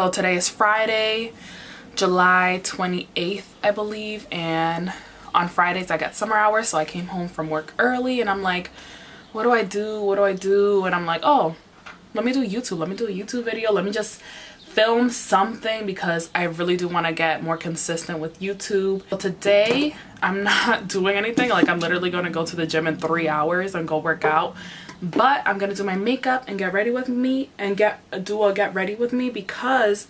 So today is Friday, July 28th, I believe, and on Fridays I got summer hours, so I came home from work early and I'm like, what do I do? What do I do? And I'm like, oh, let me do YouTube. Let me do a YouTube video. Let me just film something because I really do want to get more consistent with YouTube. So today I'm not doing anything. Like, I'm literally going to go to the gym in 3 hours and go work out. But I'm going to do my makeup and get ready with me and do a get ready with me because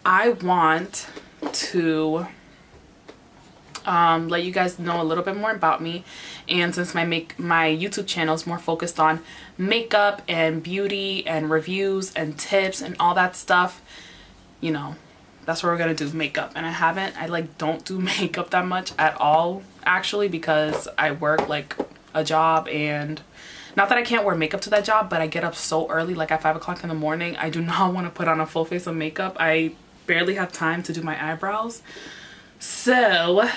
I want to let you guys know a little bit more about me. And since my YouTube channel is more focused on makeup and beauty and reviews and tips and all that stuff, you know, that's what we're gonna do, makeup. And I like don't do makeup that much at all actually, because I work like a job, and not that I can't wear makeup to that job, but I get up so early, like at 5 o'clock in the morning. I do not want to put on a full face of makeup. I barely have time to do my eyebrows. So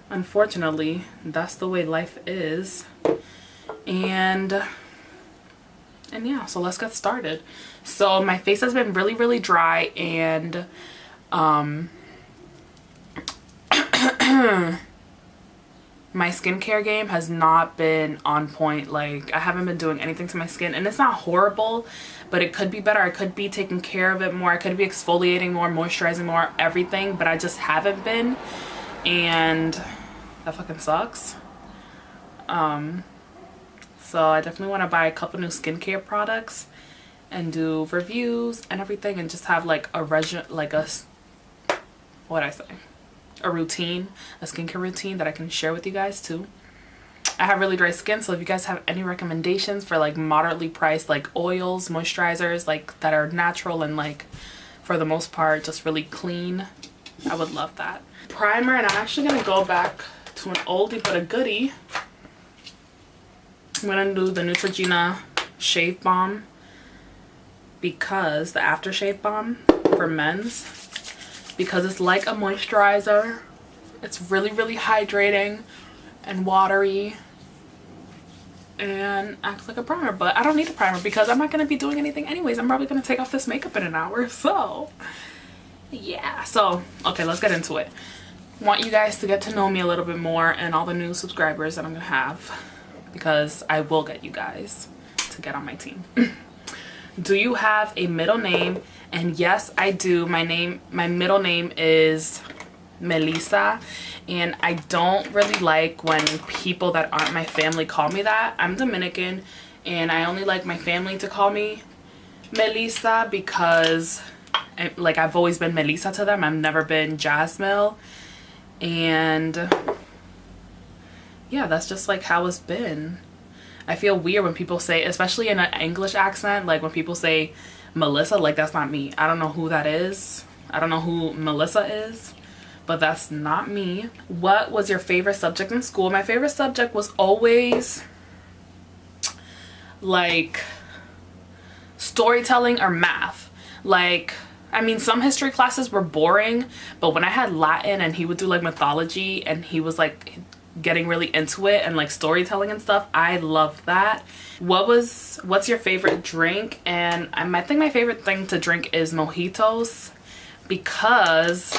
unfortunately, that's the way life is. And yeah, so let's get started. So my face has been really dry, and my skincare game has not been on point. Like, I haven't been doing anything to my skin, and it's not horrible, but it could be better. I could be taking care of it more. I could be exfoliating more, moisturizing more, everything, but I just haven't been, and that fucking sucks. So I definitely want to buy a couple new skincare products and do reviews and everything, and just have like a routine, a skincare routine that I can share with you guys too. I have really dry skin, so if you guys have any recommendations for like moderately priced like oils, moisturizers, like that are natural and like for the most part just really clean, I would love that. Primer, and I'm actually gonna go back to an oldie but a goodie. I'm gonna do the Neutrogena Shave Balm, because the aftershave balm for men's, because it's like a moisturizer. It's really hydrating and watery and acts like a primer, but I don't need a primer because I'm not going to be doing anything anyways. I'm probably going to take off this makeup in an hour, so yeah. So okay, let's get into it. I want you guys to get to know me a little bit more, and all the new subscribers that I'm going to have, because I will get you guys to get on my team. Do you have a middle name? And yes, I do. My middle name is Melisa, and I don't really like when people that aren't my family call me that. I'm Dominican, and I only like my family to call me Melisa because I've always been Melisa to them. I've never been Jasmill, and yeah, that's just like how it's been. I feel weird when people say, especially in an English accent, like when people say Melissa, like that's not me. I don't know who that is. I don't know who Melissa is, but that's not me. What was your favorite subject in school? My favorite subject was always like storytelling or math. Like, I mean, some history classes were boring, but when I had Latin and he would do like mythology and he was like getting really into it and like storytelling and stuff, I love that. What's your favorite drink? And I think my favorite thing to drink is mojitos, because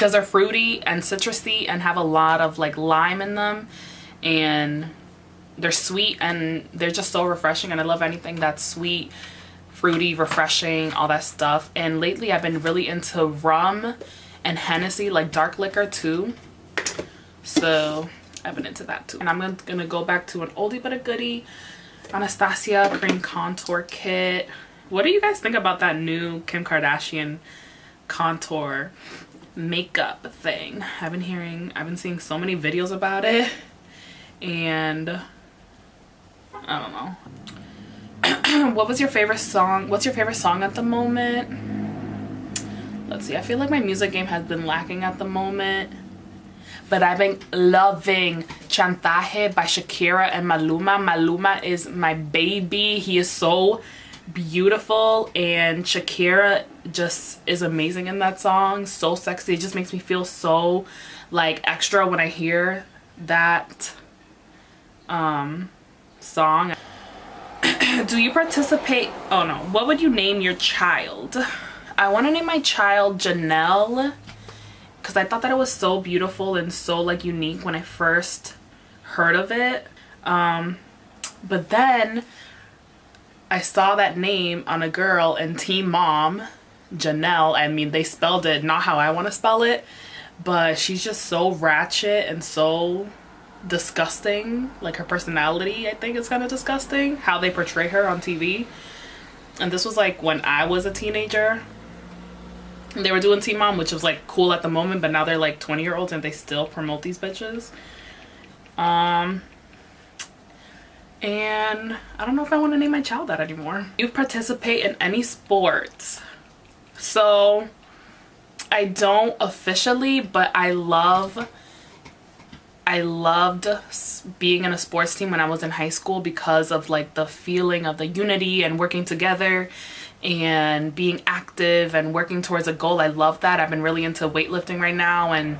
they're fruity and citrusy and have a lot of like lime in them, and they're sweet and they're just so refreshing, and I love anything that's sweet, fruity, refreshing, all that stuff. And lately I've been really into rum and Hennessy, like dark liquor too, so I've been into that too. And I'm gonna go back to an oldie but a goodie, Anastasia Cream Contour Kit. What do you guys think about that new Kim Kardashian contour makeup thing? I've been seeing so many videos about it, and I don't know. What was your favorite song? What's your favorite song at the moment? Let's see, I feel like my music game has been lacking at the moment, but I've been loving Chantaje by Shakira and Maluma. Maluma is my baby. He is so beautiful, and Shakira just is amazing in that song. So sexy. It just makes me feel so like extra when I hear that song. Do you participate? Oh no. What would you name your child? I want to name my child Janelle because I thought that it was so beautiful and so like unique when I first heard of it. But then I saw that name on a girl in Teen Mom, Janelle. I mean, they spelled it not how I want to spell it, but she's just so ratchet and so disgusting. Like her personality, I think, is kind of disgusting how they portray her on TV. And this was like when I was a teenager. They were doing Teen Mom, which was like cool at the moment, but now they're like 20-year-olds and they still promote these bitches. And I don't know if I want to name my child that anymore. You participate in any sports? So I don't officially, but I loved being in a sports team when I was in high school because of like the feeling of the unity and working together and being active and working towards a goal. I love that. I've been really into weightlifting right now and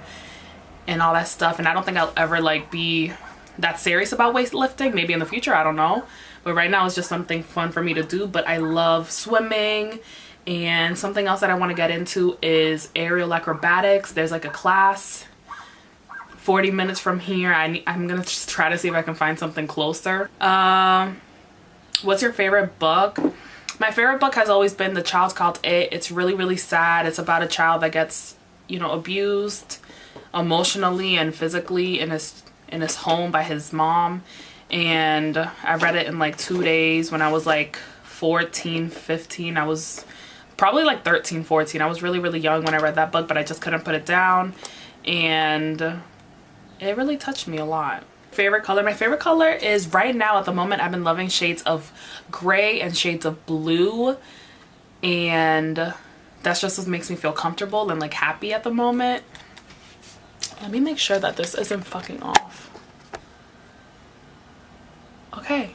all that stuff, and I don't think I'll ever like be that serious about weightlifting. Maybe in the future, I don't know, but right now it's just something fun for me to do. But I love swimming, and something else that I want to get into is aerial acrobatics. There's like a class 40 minutes from here. I'm gonna just try to see if I can find something closer. What's your favorite book? My favorite book has always been The Child's Called It. It's really, really sad. It's about a child that gets, you know, abused emotionally and physically in his home by his mom. And I read it in like 2 days when I was like 14, 15. I was probably like 13, 14. I was really, really young when I read that book, but I just couldn't put it down. And it really touched me a lot. Favorite color? My favorite color is, right now at the moment, I've been loving shades of gray and shades of blue, and that's just what makes me feel comfortable and like happy at the moment. Let me make sure that this isn't fucking off. Okay,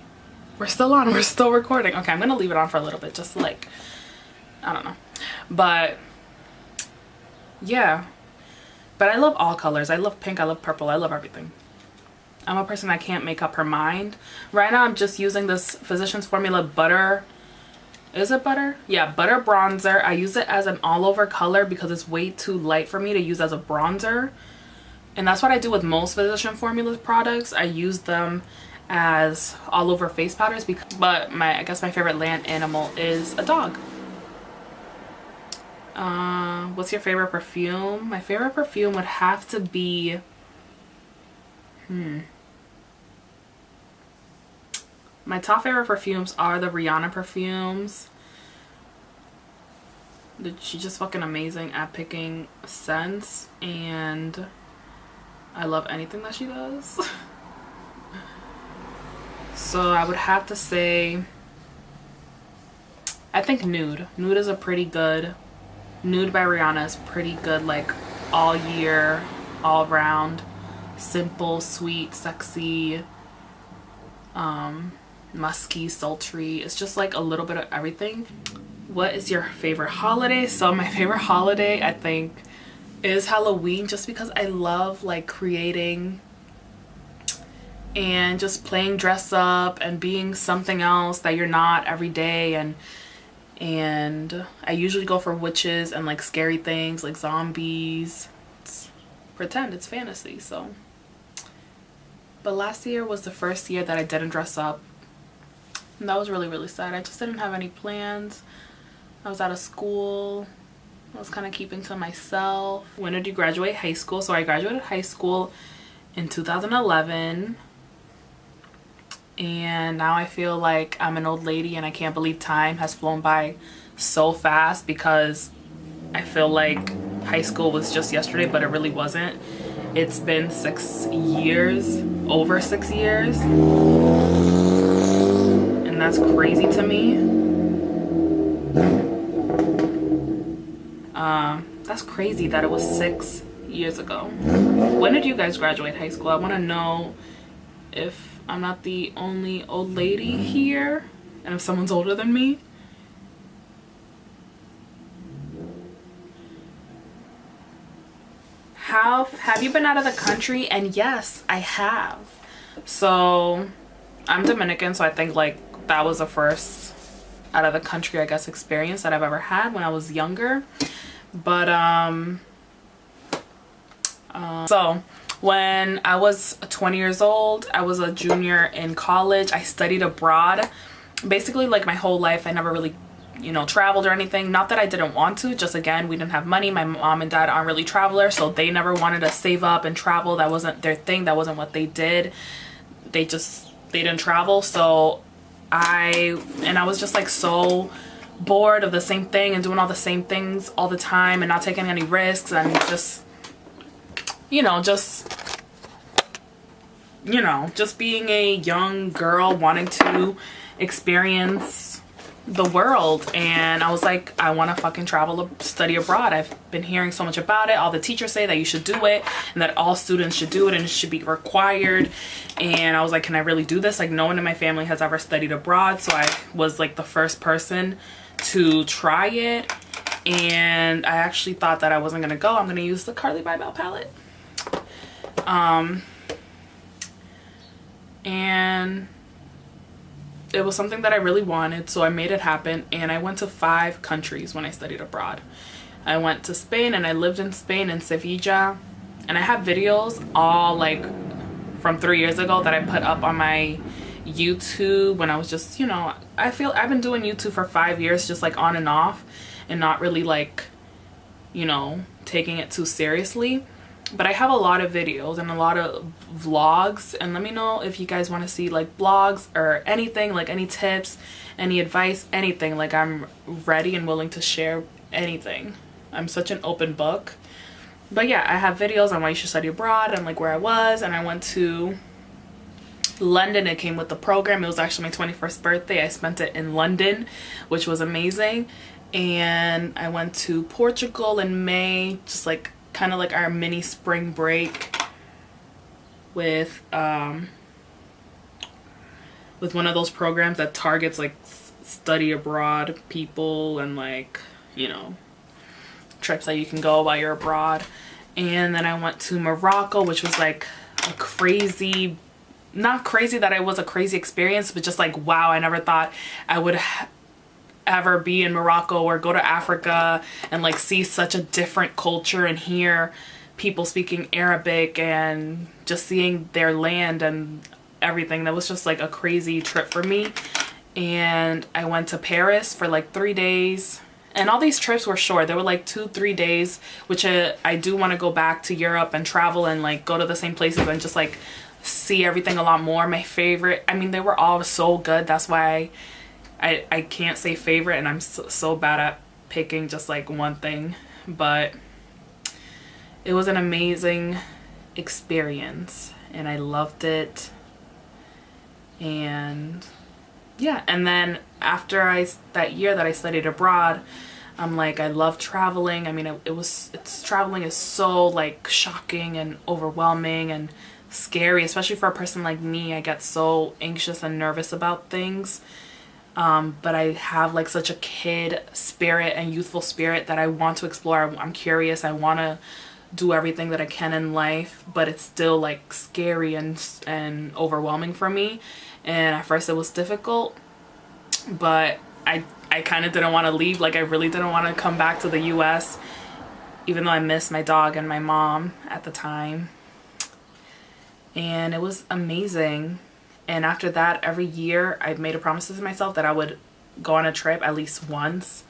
we're still on, we're still recording. Okay, I'm gonna leave it on for a little bit just to like, I don't know, but yeah. But I love all colors. I love pink, I love purple, I love everything. I'm a person that can't make up her mind. Right now I'm just using this Physicians Formula butter. Is it butter? Yeah, butter bronzer. I use it as an all over color because it's way too light for me to use as a bronzer. And that's what I do with most Physician Formula products. I use them as all over face powders. But I guess my favorite land animal is a dog. What's your favorite perfume? My favorite perfume would have to be my top favorite perfumes are the Rihanna perfumes. She's just fucking amazing at picking scents, and I love anything that she does. So I would have to say, I think Nude. Nude is a pretty good, Nude by Rihanna is pretty good, like all year, all round. Simple, sweet, sexy, musky, sultry. It's just like a little bit of everything. What is your favorite holiday? So my favorite holiday, I think, is Halloween, just because I love like creating and just playing dress up and being something else that you're not every day. And I usually go for witches and like scary things like zombies. It's pretend, it's fantasy. So, but last year was the first year that I didn't dress up, and that was really, really sad. I just didn't have any plans. I was out of school. I was kind of keeping to myself. When did you graduate high school? So I graduated high school in 2011, and now I feel like I'm an old lady, and I can't believe time has flown by so fast, because I feel like high school was just yesterday, but it really wasn't. It's been 6 years, over 6 years, and that's crazy to me. That's crazy that it was 6 years ago. When did you guys graduate high school? I want to know if I'm not the only old lady here, and if someone's older than me. Have you been out of the country? And yes, I have. So I'm Dominican, so I think like that was the first out of the country, I guess, experience that I've ever had when I was younger. But so when I was 20 years old, I was a junior in college. I studied abroad. Basically, like, my whole life I never really, you know, traveled or anything. Not that I didn't want to, just again, we didn't have money. My mom and dad aren't really travelers, so they never wanted to save up and travel. That wasn't their thing. That wasn't what they did. They didn't travel. So I was just like so bored of the same thing and doing all the same things all the time and not taking any risks, and just, you know, just being a young girl wanting to experience the world. And I was like, I want to fucking travel, study abroad. I've been hearing so much about it. All the teachers say that you should do it and that all students should do it and it should be required. And I was like, can I really do this? Like, no one in my family has ever studied abroad, so I was like the first person to try it. And I actually thought that I wasn't gonna go. I'm gonna use the Carly by Bell palette. And it was something that I really wanted, so I made it happen. And I went to 5 countries when I studied abroad. I went to Spain, and I lived in Spain, in Sevilla. And I have videos all like from 3 years ago that I put up on my YouTube when I was just, you know, I've been doing YouTube for 5 years, just like on and off, and not really like, you know, taking it too seriously. But I have a lot of videos and a lot of vlogs, and let me know if you guys want to see like vlogs or anything, like any tips, any advice, anything. Like, I'm ready and willing to share anything. I'm such an open book. But yeah, I have videos on why you should study abroad and like where I was. And I went to London. It came with the program. It was actually my 21st birthday. I spent it in London, which was amazing. And I went to Portugal in May, just like kind of like our mini spring break with one of those programs that targets like study abroad people, and like, you know, trips that you can go while you're abroad. And then I went to Morocco, which was like a crazy, not crazy that it was a crazy experience, but just like, wow, I never thought I would ever be in Morocco or go to Africa and like see such a different culture and hear people speaking Arabic and just seeing their land and everything. That was just like a crazy trip for me. And I went to Paris for like 3 days, and all these trips were short. They were like 2-3 days, which I do want to go back to Europe and travel and like go to the same places and just like see everything a lot more. My favorite, I mean, they were all so good. That's why I can't say favorite, and I'm so bad at picking just like one thing. But it was an amazing experience and I loved it. And yeah, and then after that year that I studied abroad, I'm like, I love traveling. I mean, traveling is so like shocking and overwhelming and scary, especially for a person like me. I get so anxious and nervous about things. But I have like such a kid spirit and youthful spirit that I want to explore. I'm curious. I want to do everything that I can in life, but it's still like scary and overwhelming for me. And at first it was difficult, but I kind of didn't want to leave. Like, I really didn't want to come back to the US, even though I missed my dog and my mom at the time. And it was amazing. And after that, every year I made a promise to myself that I would go on a trip at least once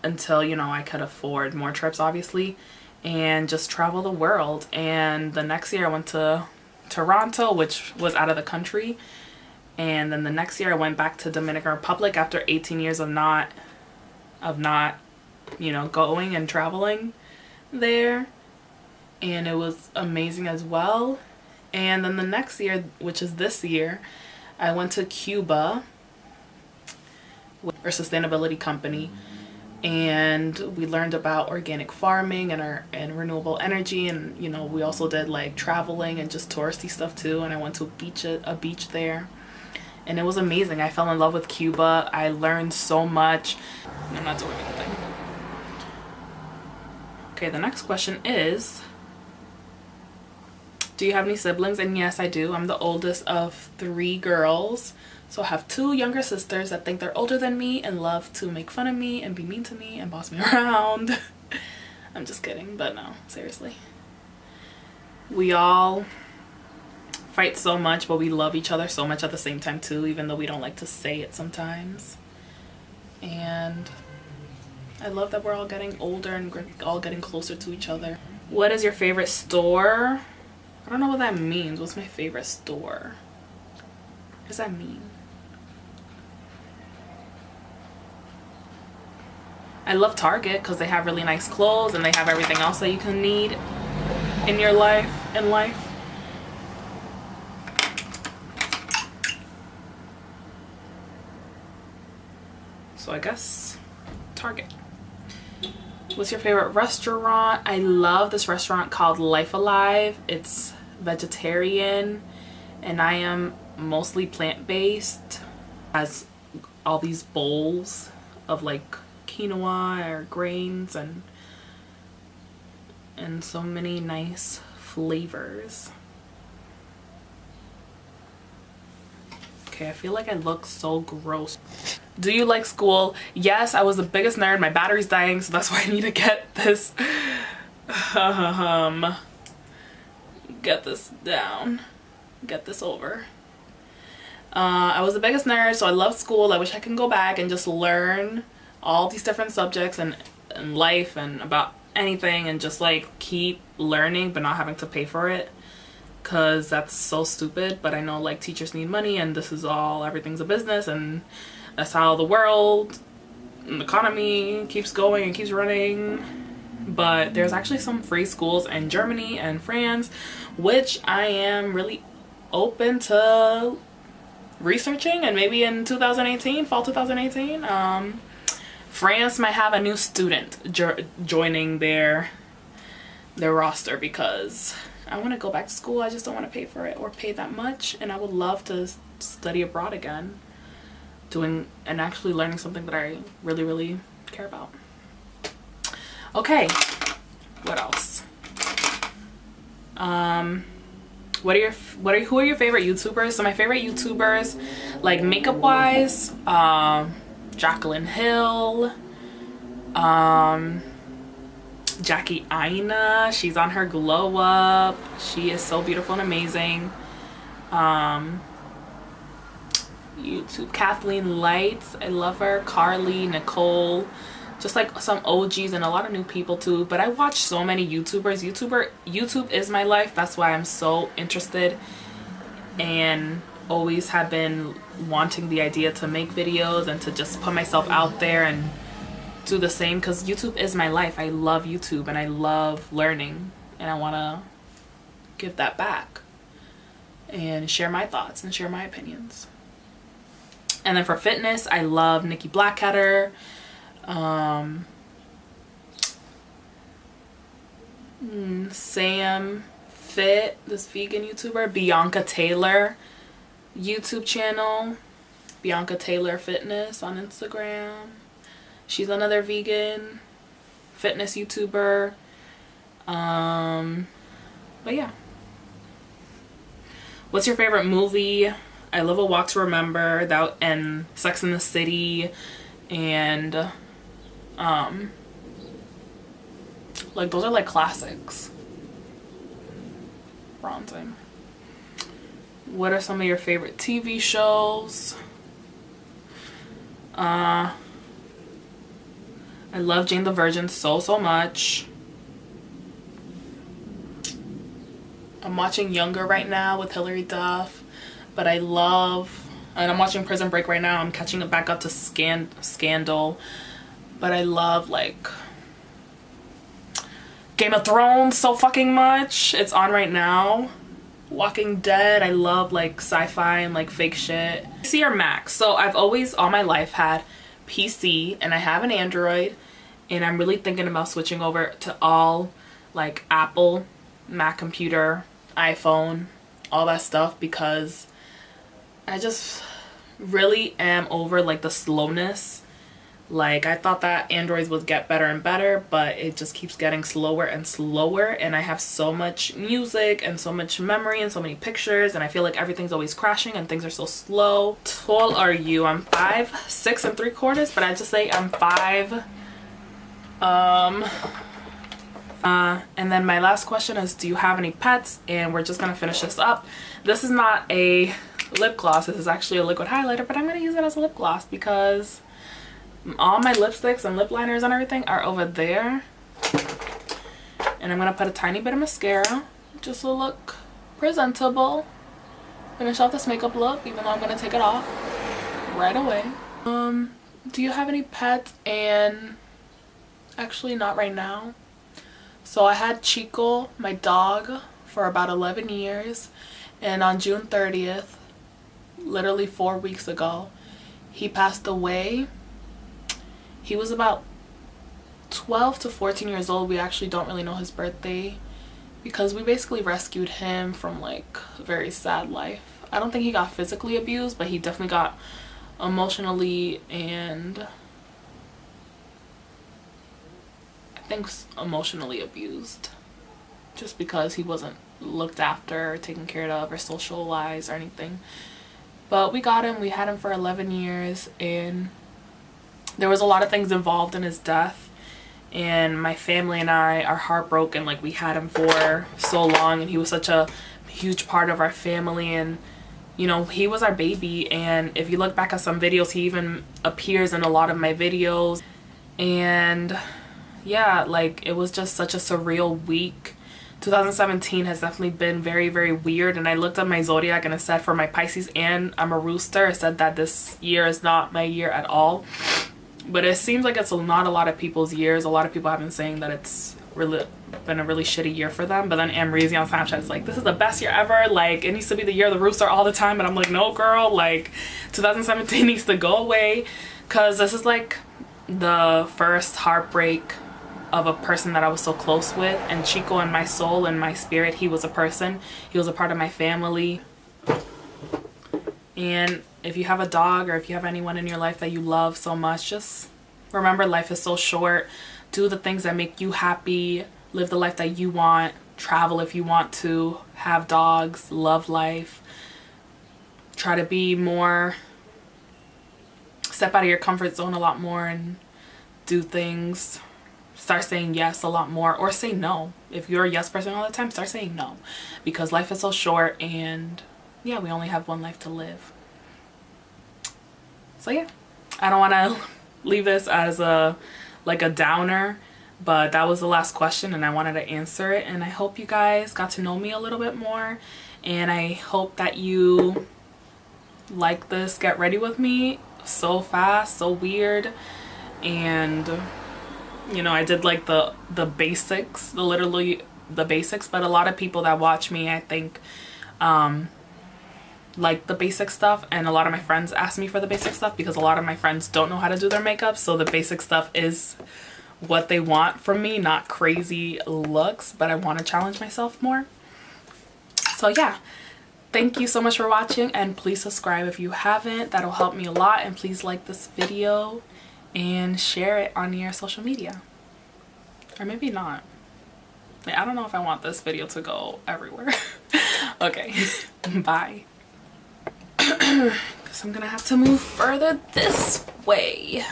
until, you know, I could afford more trips, obviously, and just travel the world. And the next year I went to Toronto, which was out of the country. And then the next year I went back to Dominican Republic after 18 years of not, you know, going and traveling there. And it was amazing as well. And then the next year, which is this year, I went to Cuba with our sustainability company, and we learned about organic farming and renewable energy. And, you know, we also did like traveling and just touristy stuff too. And I went to a beach there, and it was amazing. I fell in love with Cuba. I learned so much. I'm not doing anything. Okay, the next question is, Do you have any siblings? And yes, I do. I'm the oldest of 3 girls. So I have 2 younger sisters that think they're older than me and love to make fun of me and be mean to me and boss me around. I'm just kidding, but no, seriously. We all fight so much, but we love each other so much at the same time too, even though we don't like to say it sometimes. And I love that we're all getting older and all getting closer to each other. What is your favorite store? I don't know what that means. What's my favorite store? What does that mean? I love Target because they have really nice clothes and they have everything else that you can need in your life, So I guess Target. What's your favorite restaurant? I love this restaurant called Life Alive. It's vegetarian and I am mostly plant-based. Has all these bowls of like quinoa or grains and so many nice flavors. Okay, I feel like I look so gross. Do you like school? Yes, I was the biggest nerd. My battery's dying, so that's why I need to get this get this down, get this over. I was the biggest nerd, so I love school. I wish I could go back and just learn all these different subjects and life and about anything and just like keep learning but not having to pay for it, because that's so stupid. But I know like teachers need money and this is all, everything's a business and that's how the world and the economy keeps going and keeps running. But there's actually some free schools in Germany and France, which I am really open to researching, and maybe in 2018, fall 2018, France might have a new student joining their roster, because I want to go back to school. I just don't want to pay for it or pay that much, and I would love to study abroad again, doing and actually learning something that I really, really care about. Okay, what else? Who are your favorite YouTubers? So my favorite YouTubers, like makeup wise, Jaclyn Hill, Jackie Aina, she's on her glow up. She is so beautiful and amazing. YouTube, Kathleen Lights, I love her. Carly, Nicole, just like some OGs and a lot of new people too. But I watch so many YouTubers. YouTube is my life. That's why I'm so interested and always have been wanting the idea to make videos and to just put myself out there and do the same, because YouTube is my life. I love YouTube and I love learning, and I want to give that back and share my thoughts and share my opinions. And then for fitness, I love Nikki Blackadder, Sam Fit, this vegan YouTuber, Bianca Taylor YouTube channel, Bianca Taylor Fitness on Instagram. She's another vegan fitness YouTuber. But yeah. What's your favorite movie? I love A Walk to Remember, that, and Sex and the City, and like those are like classics. Bronzing. What are some of your favorite TV shows? I love Jane the Virgin so much. I'm watching Younger right now with Hilary Duff, but I love, and I'm watching Prison Break right now. I'm catching it back up to Scandal, but I love like Game of Thrones so fucking much. It's on right now. Walking Dead. I love like sci-fi and like fake shit. PC or Mac? So I've always all my life had PC, and I have an Android, and I'm really thinking about switching over to all like Apple, Mac computer, iPhone, all that stuff, because I just really am over like the slowness Like, I thought that Androids would get better and better, but it just keeps getting slower and slower. And I have so much music and so much memory and so many pictures, and I feel like everything's always crashing and things are so slow. How tall are you? I'm 5'6¾", but I just say I'm 5. And then my last question is, do you have any pets? And we're just gonna finish this up. This is not a lip gloss. This is actually a liquid highlighter, but I'm gonna use it as a lip gloss because all my lipsticks and lip liners and everything are over there. And I'm gonna put a tiny bit of mascara just to look presentable. Finish off this makeup look, even though I'm gonna take it off right away. Do you have any pets? And actually not right now. So I had Chico, my dog, for about 11 years, and on June 30th, literally 4 weeks ago, he passed away. He was about 12 to 14 years old. We actually don't really know his birthday because we basically rescued him from like a very sad life. I don't think he got physically abused, but he definitely got emotionally, and I think emotionally abused, just because he wasn't looked after or taken care of or socialized or anything. But we got him. We had him for 11 years, and there was a lot of things involved in his death, and my family and I are heartbroken. Like, we had him for so long, and he was such a huge part of our family, and you know, he was our baby. And if you look back at some videos, he even appears in a lot of my videos. And yeah, like, it was just such a surreal week. 2017 has definitely been very, very weird. And I looked at my zodiac, and it said for my Pisces, and I'm a rooster, it said that this year is not my year at all. But it seems like it's not a lot of people's years. A lot of people have been saying that it's really been a really shitty year for them. But then Amrezy on Snapchat is like, this is the best year ever. Like, it needs to be the year of the rooster all the time. And I'm like, no, girl. Like, 2017 needs to go away, because this is like the first heartbreak of a person that I was so close with. And Chico, in my soul and my spirit, he was a person. He was a part of my family. And if you have a dog, or if you have anyone in your life that you love so much, just remember, life is so short. Do the things that make you happy. Live the life that you want. Travel if you want to. Have dogs. Love life. Try to be more, step out of your comfort zone a lot more and do things. Start saying yes a lot more, or say no. If you're a yes person all the time, start saying no, because life is so short, and yeah, we only have one life to live. So yeah, I don't want to leave this as a downer, but that was the last question, and I wanted to answer it. And I hope you guys got to know me a little bit more, and I hope that you like this get ready with me. So fast, so weird. And you know, I did like the basics, literally the basics, but a lot of people that watch me, I think, like the basic stuff. And a lot of my friends ask me for the basic stuff, because a lot of my friends don't know how to do their makeup. So the basic stuff is what they want from me, not crazy looks, but I want to challenge myself more. So yeah, thank you so much for watching, and please subscribe if you haven't. That'll help me a lot. And please like this video and share it on your social media, or maybe not. I don't know if I want this video to go everywhere. Okay, bye. Because I'm gonna have to move further this way.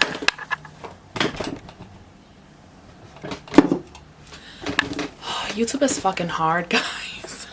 YouTube is fucking hard, guys.